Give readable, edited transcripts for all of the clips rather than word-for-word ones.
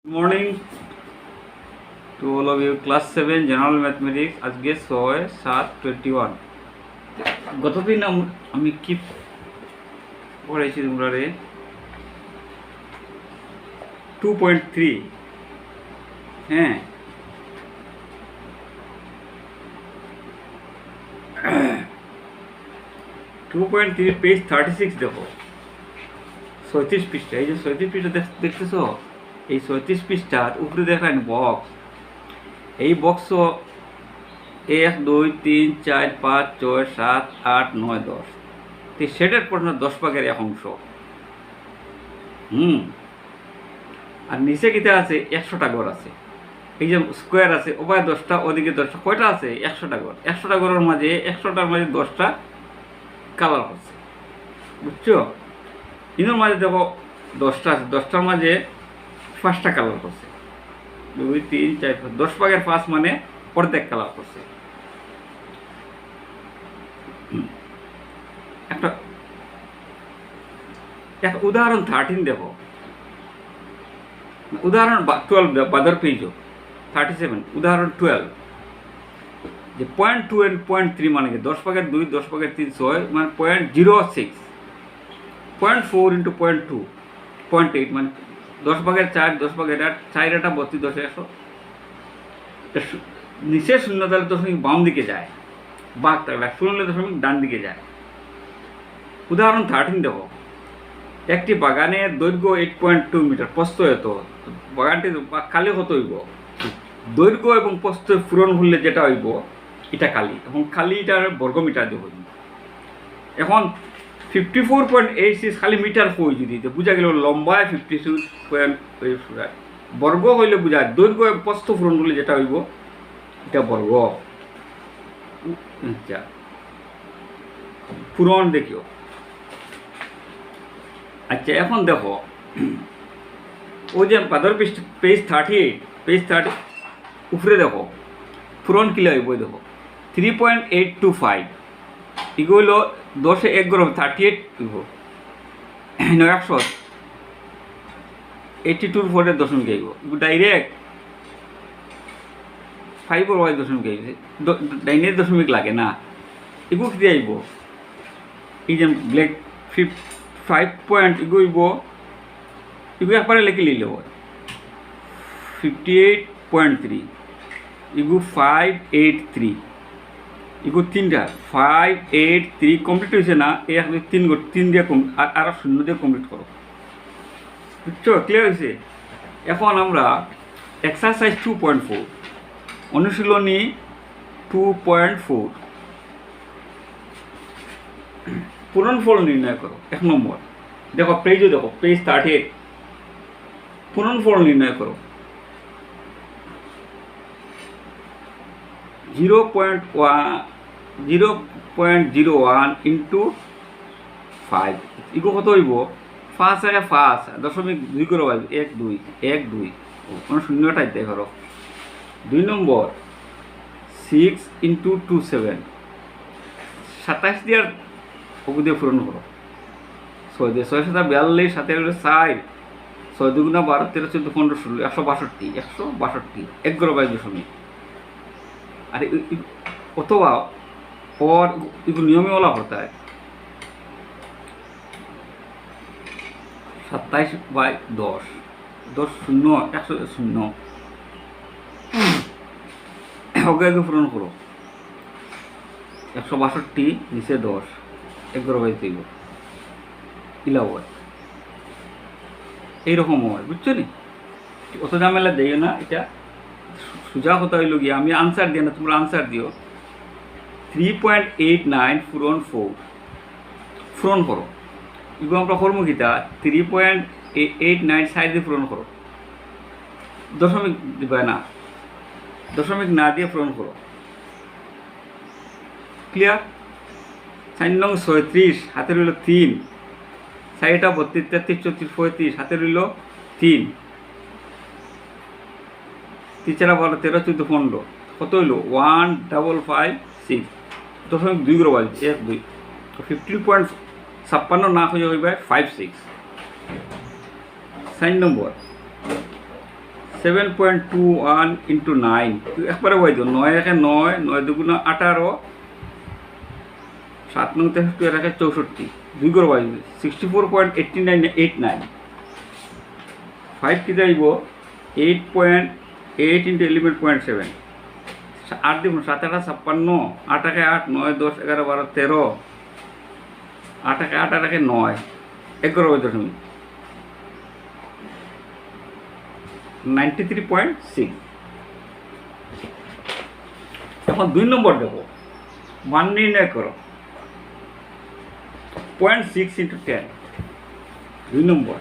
Morning to all of you. Class 7 General Mathematics. আজকে 6/7/21 গতদিন আমি কি পড়াইছি তোমরা 2.3 হ্যাঁ 2.3 পেজ 36 দেখো 37 পৃষ্ঠা। এই যে 37 পৃষ্ঠা দেখতেছো, এই 37 পৃষ্ঠার উপরে দেখেন বক্স। এই বক্স 1 2 3 4 5 6 7 8 9 10 তো সেটের প্রশ্ন 10 ভাগের 1 অংশ। আর নিচে কিতা আছে 100টা ঘর আছে। এই যে স্কোয়ার আছে ওপারে 10টা, ওদিকে 10টা, কয়টা আছে 100টা ঘর। 100টা ঘরের মাঝে 100টার মাঝে 10টা কালার করছে, বুঝছো? ইনোর মাঝে দেখো 10টা আছে, 10টার মাঝে 5টা কালার করছে। 2 3 4 5 10 ভাগের 5 মানে অর্ধেক কালার করছে। একটা উদাহরণ 13 দেখো, উদাহরণ 12 বাদর পেজ 37, উদাহরণ 12 যে 0.2 and 0.3 মানে কি 10 ভাগের 2 10 ভাগের 3 6 মানে 0.06, 0.4 into 0.2 0.8 মানে 10 ভাগের 4 10 ভাগের 8 4 এটা 32 10 100। নিচে শূন্য তাহলে দশমিক বাম দিকে যায়, বাঘ থাকলে শূন্য দশমিক ডান দিকে যায়। উদাহরণ 13 দেখো, একটি বাগানের দৈর্ঘ্য 8.2 মিটার, প্রস্থ এত। বাগানটি কালি কত হইব? দৈর্ঘ্য এবং প্রস্থ পূরণ হলে যেটা হইব এটা কালি, এবং কালিটার বর্গমিটার দিয়ে হইব। এখন 54.86 খালি মিটার হই যদি বুঝা গেল লম্বায় 52 বর্গ হইলে বুঝা দৈর্ঘ্য এবং প্রস্থ পূরণ হলে যেটা হইব এটা বর্গ। আচ্ছা পূরণ দেখিও। আচ্ছা এখন দেখো ওই যে পাদর পেজ 38 পেজ 30 উপরে দেখো পূরণ কিলো হইব। দেখো 3.825 এগুলো 10 1 গরম 38 হইব 900 82 পরে দশমিক আইব। ডাইরেক্ট 5 or y দশমিক আইব, ডাইনের দশমিক লাগে না। এগুলো কি আইব? এই যে ব্ল্যাক 5 পয়েন্ট এগুইব, এগুলো একবারে লিখে নিলে 58.3 এগু 583 এগু 3টা 583 কমপ্লিট হয়েছে না? এই 3 দিয়ে আর 0 দিয়ে কমপ্লিট করো, বুঝছো? ক্লিয়ার হয়েছে? এখন আমরা এক্সারসাইজ 2.4 অনুশীলনী 2.4 পূরণফল নির্ণয় করো। 1 নম্বর দেখো পেজও দেখো পেজ 38, পূরণফল নির্ণয় করো। 0.01 into 5 ইগো কত হইব? 5 আগে 5 দশমিক 2 করে পাইব 1 2 1 2 কোনো শূন্যটাই দেখো। 2 নম্বর 6 into 2 7 27 দিয়ে ওগু দিয়ে পূরণ করো। 6 দিয়ে 6 7 42 7 4 6 2 12 13 14 15 16 162 1 করে পাইব দশমিক। আর অথবা और नियमे वाला होता है 27/10 10 0 100 0 আগে পূরণ করো। 162 নিচে 10 11 বাই 3 11 এইরকম হয়, বুঝছো নি? অত ঝামেলা দেয় না। এটা সোজা কথা হইল গিয়ে আমি আনসার দিই না, তোমরা আনসার দিও। 3.89 পূরণ 4 পূরণ করো। এগুলো আমরা করবো কিতা 3.89 সাইড দিয়ে পূরণ করো, দশমিক দিবে না, দশমিক না দিয়ে পূরণ করো। ক্লিয়ার? 4 নং 36 হাতে রইল 3, 4টা 32 33 34 35 হাতে রইল 3, 3 4 12 13 14 15 কত হইল 1556 দশমিক 2 করে বাজছে 1 2 50.56 না হয়ে হইবে 56। 4 নম্বর 7.21 ইন্টু 9 একবারে বই দিও 9 একে 9 9 দুগুণ 18 7 9 63 একে 64 দুই করে বই 64.8989 5 কি যাইব 8.8 ইন্টু 11.7 8 দেখুন 7 8 56 8 একে 8 9 10 11 12 13 8 একে 8 8 একে 9 11 93.6 এখন 2 নম্বর দেখো মান নির্ণয় করো 0.6 ইন্টু 10 2 নম্বর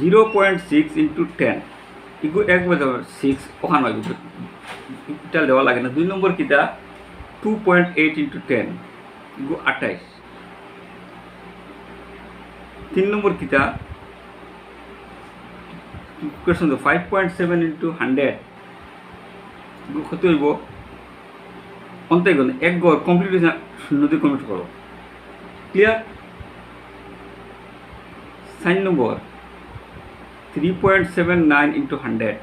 0.6 ইন্টু 10 ইগু একবার 6 ওখানে এটা দেওয়া লাগে না 2 নম্বর কিটা 2.8 ইন্টু 10 ইগু 28 3 নম্বর কিতা কোয়েশ্চন 5.7 ইন্টু 100 কত হইব অন্তে গেল এক গড় কমপ্লিট হয়েছে শূন্য দিয়ে কমিট করো ক্লিয়ার 4 নম্বর 3.79 ইন্টু 100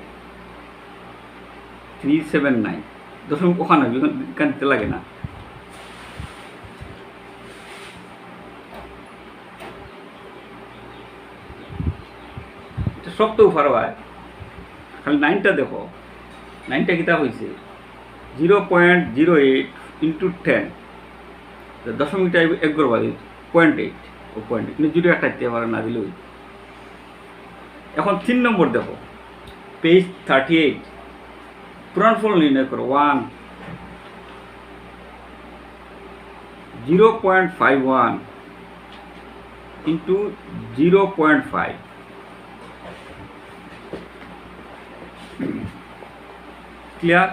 379 দশমিক ওখানে এখানে দিতে লাগে না সব তো উফার হয় খালি 9টা দেখো 9টা কিতা হয়েছে 0.08 ইন্টু 10 দশমিকটা এক গড় বাজে 0.8 ও 0.8 কিন্তু 0 একটা দিতে পারে না দিলেই এখন 3 নম্বর দেখো পেজ 38 পূরণফল নির্ণয় করো 1 0.51 ইন্টু 0.5 ক্লিয়ার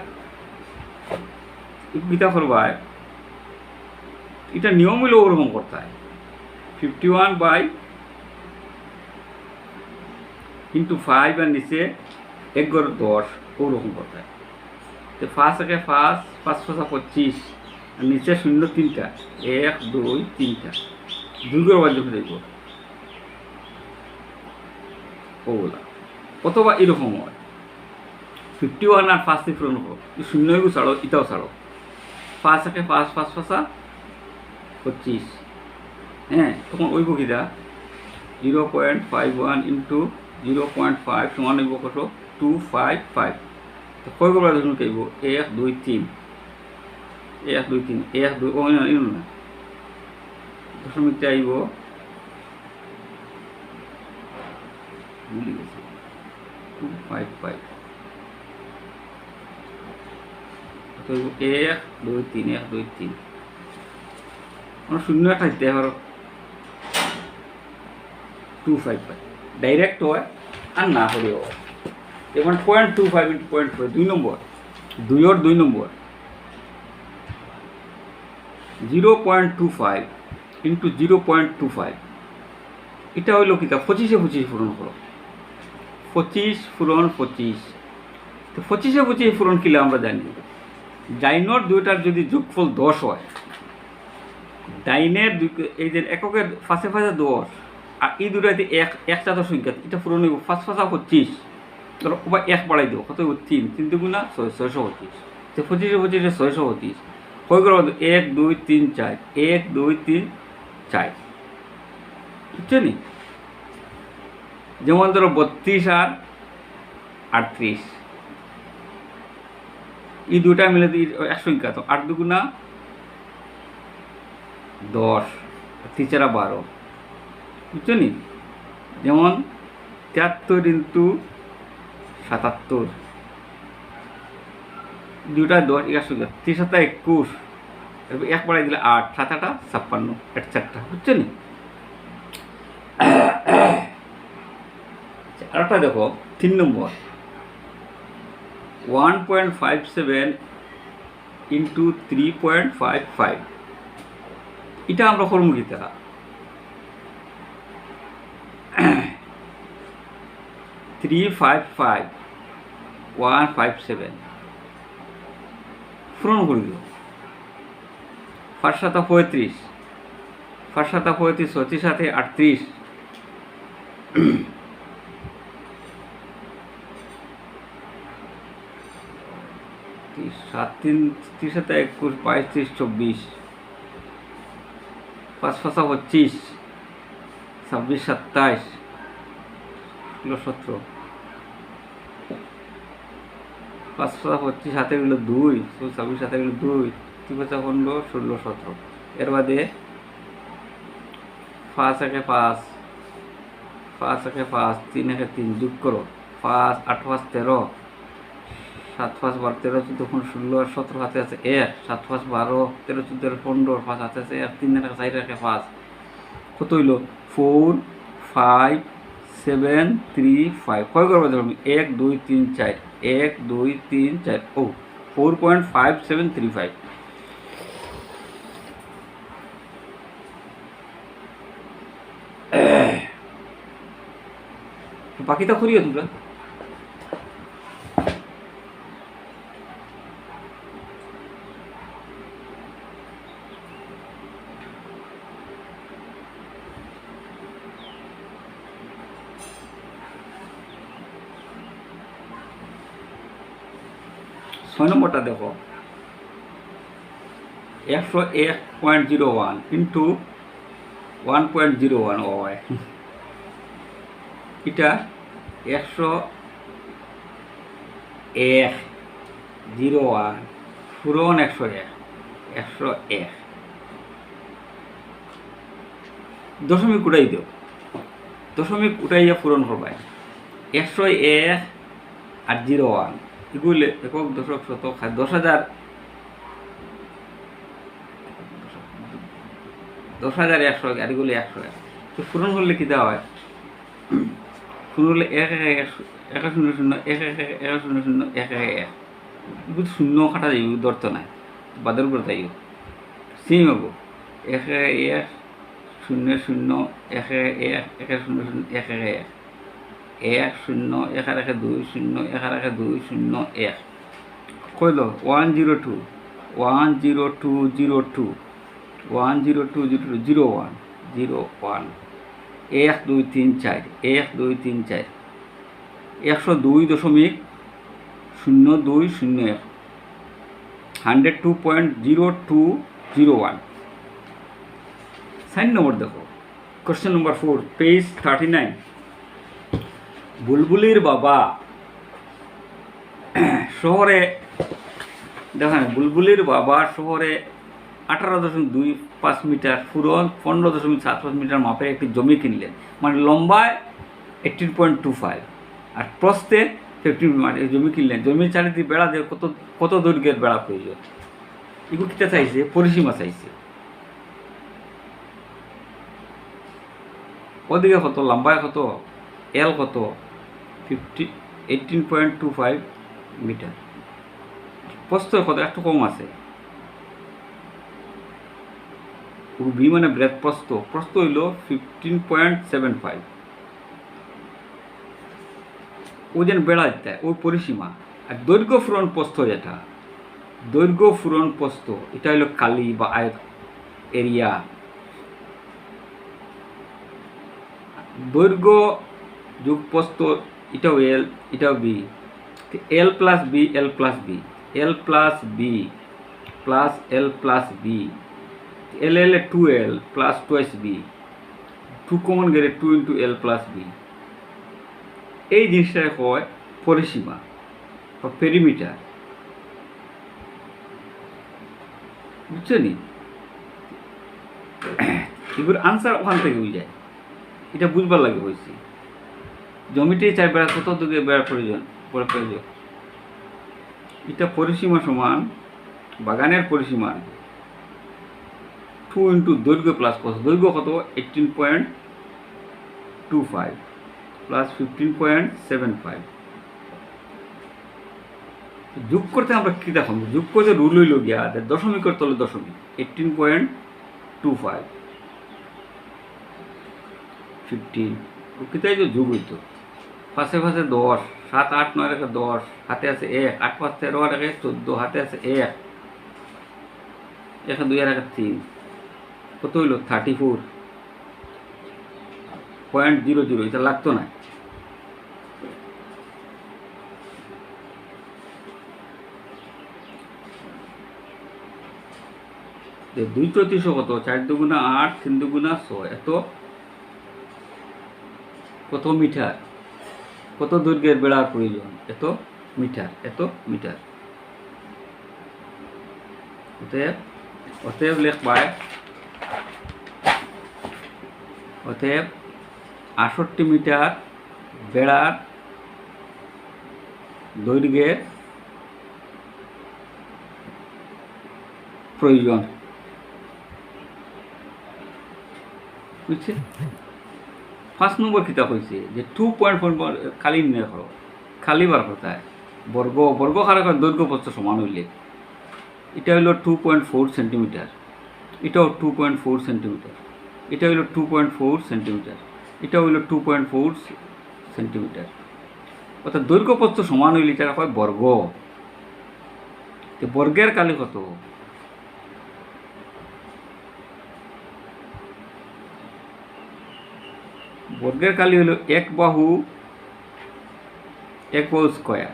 গীতা করবায় এটা নিয়ম হইলে ওরকম করতে হয় 51 বাই ইন্টু 5 আর নিচে 1 গড় 10 ওরকম করতে হয় তো ফার্স্ট একে ফার্স্ট 5 25 আর নিচে 0 3টা 1 2 3টা 2 গড় বাদ দেখে দেখব ওগুলা অথবা এরকম হয় 51 আর 5 দিয়ে পূরণ করো 0 এগু ছাড়ো এটাও ছাড়ো 5 একে 5 5 5 25 হ্যাঁ তখন ওই বকিটা 0.51 ইন্টু 0.5 সমান হইব কত 255 তো কয় গড় ধরুন কেব 1 2 3 1 2 3 1 2 ও না দশমিকটা আইব ভুলে গেছি 255 তো 1 2 3 1 2 3 আমরা শূন্য একটা দিতে পারো 255 ডাইরেক্ট হয় আর না হলেও হয় যেমন 0.25 ইন্টু 0.5 2 নম্বর 2 और 2 নম্বর 0.25 ইন্টু 0.25 এটা হইল কিতা 25 25 পূরণ করো 25 পূরণ 25 তো 25 25 পূরণ কিলে আমরা জানি ডাইনর দুইটার যদি যোগফল 10 হয় ডাইনের এই যে এককের ফাঁসে ফাঁসে 10 আর এই দুটাতে একটা তো সংখ্যা এটা পূরণ হইব 5 5 25 ধরো বা 1 বাড়াই দেবো কত 3 3 দুগুণা 625 তো 25 25 625 কই করে 1 2 3 4 1 2 3 4 বুঝছো নি যেমন ধরো 32 আর 38 এই দুটা মিলে এক সংখ্যা তো 8 দুগুণা 10 3 4 12 বুঝছো নি যেমন 73 ইন্টু 77 দুটা 10 এক সংখ্যা 3 7 21 এক বাড়াই দিলে 8 7 8 56 etc বুঝছো নি আরেকটা দেখো 3 নম্বর 1.57 ইন্টু 3.55 এটা আমরা করবো কিতা 355 157 পূরণ করে দিও 5 7 35 5 7 35 36 7 38 সাত তিন 30 সাথে 21, 22, 23, 24, 5 5 25, 26, 27, 16, 17, 5 5 25, হাতে গেলো 2, 26 হাতে গেলো 2, 3 5 15, 16, 17। এর বাদে 5 একে 5, 5 একে 5, 3 একে 3 যোগ করো। 5 8 5 13, 7 5 12 13 14 15 16 17 হাতে আছে 1, 7 5 12 13 14 15, 5 হাতে আছে 1, 3 একে 4 একে 5, কত হইল? 4 5 7 3 5। কয় করবো দেখো 1 2 3 4, 1 2 3 4, ও 4.5735। বাকিটা করিও তোমরা। ছয় নম্বরটা দেখো 101.01 ইন্টু 1.01 হয়, এটা 101.01 পূরণ 101, 101 দশমিক উঠাই দেও, দশমিক উঠাইয়া পূরণ করবাই 101 আর 01 এগুলো একক দশক শতক 10,000, 10,100 আর এগুলো 101। তো পূরণ করলে কী দেওয়া হয়? পূরণ হলে 1 1 1 0 0 1 1 1 0 0 1 1 1, এগুলো শূন্য কাটা যাইব, ধরতো নাই বাদের উপরে তাই সেম হবো 1 1 0 0 1 1 1 0 0 1 1 1 0 1 1 2 0 1 1 2 0 1 কইল 102 10202 10202 01 01 1 2 3 4 1 2 3 4 102.0201 102.0201। 4 নম্বর দেখো কোশ্চেন নম্বর 4 পেজ 39। বুলবুলির বাবা শহরে, দেখেন বুলবুলির বাবা শহরে 18.25 মিটার পুরন 15.75 মিটার মাপের একটি জমি কিনলেন, মানে লম্বায় 18.25 আর প্রস্থে 15 মানে জমি কিনলেন। জমির চারিদিকে বেড়া দিয়ে কত কত দৈর্ঘ্যের বেড়া প্রয়োজন? এগুলো কিটা চাইছে? পরিসীমা চাইছে। ওদিকে কত লম্বায় কত, এল কত 18.25 মিটার, প্রস্থ কত একটু কম আছে, বি মানে ব্রেথ প্রস্থ, প্রস্থ হইল 15.75। ওই যেন বেড়া দেয় ওই পরিসীমা। আর দৈর্ঘ্য ফুরন প্রস্থ, যেটা দৈর্ঘ্য ফুরন প্রস্থ এটা হইল কালি বা আয়ত এরিয়া। দৈর্ঘ্য যোগ প্রস্থ এটাও এল এটাও B, L plus B L plus B L plus B plus L plus B, L L 2L plus 2B, 2 common গেলে 2 ইন্টু এল প্লাস বি। এই জিনিসটা হয় পরিসীমা বা পেরিমিটার, বুঝছো নি? এগুলোর আনসার ওখান থেকে বুঝে যায়, এটা বুঝবার লাগে হয়েছে। জমিতে চাই বেড়া কত দিকে বেড়ার প্রয়োজন প্রয়োজন, এটা পরিসীমা সমান বাগানের পরিসীমা 2 ইন্টু দৈর্ঘ্য প্লাস প্রস্থ। দৈর্ঘ্য কত 18.25 প্লাস 15.75। যোগ করতে আমরা কী দেখো, যোগ করতে রুল হইল গিয়া দশমিকের তলে দশমিক 18.25 15 কিতাই যে যোগ হইতো পাশে পাশে 10 7 8 9 রেখে 10 হাতে আছে 1 8 5 13 রেখে 14 হাতে আছে 1 1 2 রেখে 3 কত হইল 34 0.00 এটা লাগতো না। যে 2 কত 4 দুগুণা 8 3 দুগুণা 6 এত কত মিটার, কত দৈর্ঘ্যের বেড়ার প্রয়োজন, এত মিটার, এত মিটার। অতএব লিখবায়, অতএব 68 মিটার বেড়ার দৈর্ঘ্যের প্রয়োজন। বুঝছে? 5 নম্বর কিতাব হয়েছে যে 2.4 খালি নির্ণয় করো, খালি বার কোথায় বর্গ খারাপ দৈর্ঘ্য প্রস্থ সমান হইলে এটা হলো 2.4 সেন্টিমিটার, এটাও 2.4 সেন্টিমিটার, এটা হলো 2.4 সেন্টিমিটার, এটা হলো 2.4 সেন্টিমিটার। অর্থাৎ দৈর্ঘ্য প্রস্থ সমান হইলে এটা হয় বর্গ। বর্গের কালি কত? বর্গের কালি হলো এক বাহু স্কোয়ার,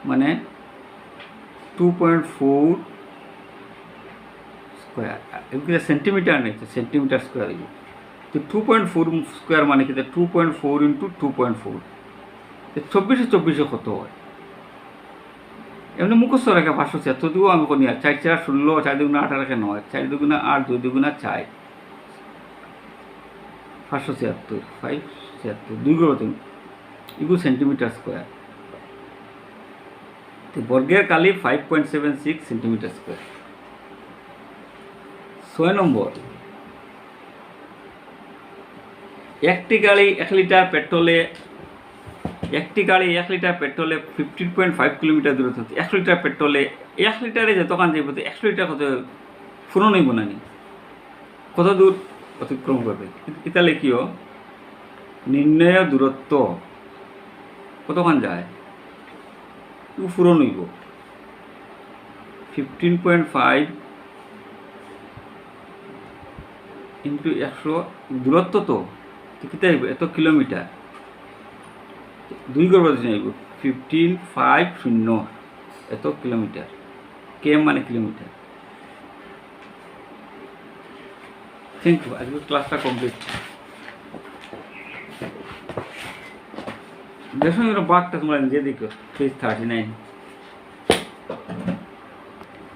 মানে 2.4 স্কোয়ার। এগুলো সেন্টিমিটার নেই, সেন্টিমিটার স্কোয়ার হইল। তো 2.4 স্কোয়ার মানে কি 2.4 ইন্টু 2.4, 24 কত হয়? এমনি মুখস্থ রাখা 576 দিয়েও আমি করি, 4 4 16, 4 দুগুণা 8 রাখে 9, 4 দুগুণা 8, 2 দুগুণা 4, 576, 576 2 করো তুমি, এগুলো সেন্টিমিটার স্কোয়ার। তো বর্গের কালি 5.76 সেন্টিমিটার স্কোয়ার। 6 নম্বর, একটি গাড়ি 1 লিটার পেট্রোলে 15.5 কিলোমিটার দূরে থাকে। 1 লিটার পেট্রোলে 1 লিটারে যতক্ষণ যাইব 100 লিটার কত ফুরন হইব না, কত দূর অতিক্রম করবে? এটা লিখিও নির্ণয় দূরত্ব কতক্ষণ যায়, ফুরন হইব 15.5 ইন্টু 100, দূরত্ব তো কিতা হইব এত কিলোমিটার, 2 করবার যাইব 1550 এত কিলোমিটার, কেম মানে কিলোমিটার। থ্যাংক ইউ, আজকে ক্লাসটা কমপ্লিট। দেখুন বাঘটা তোমরা নিজে দেখো, পেজ 39।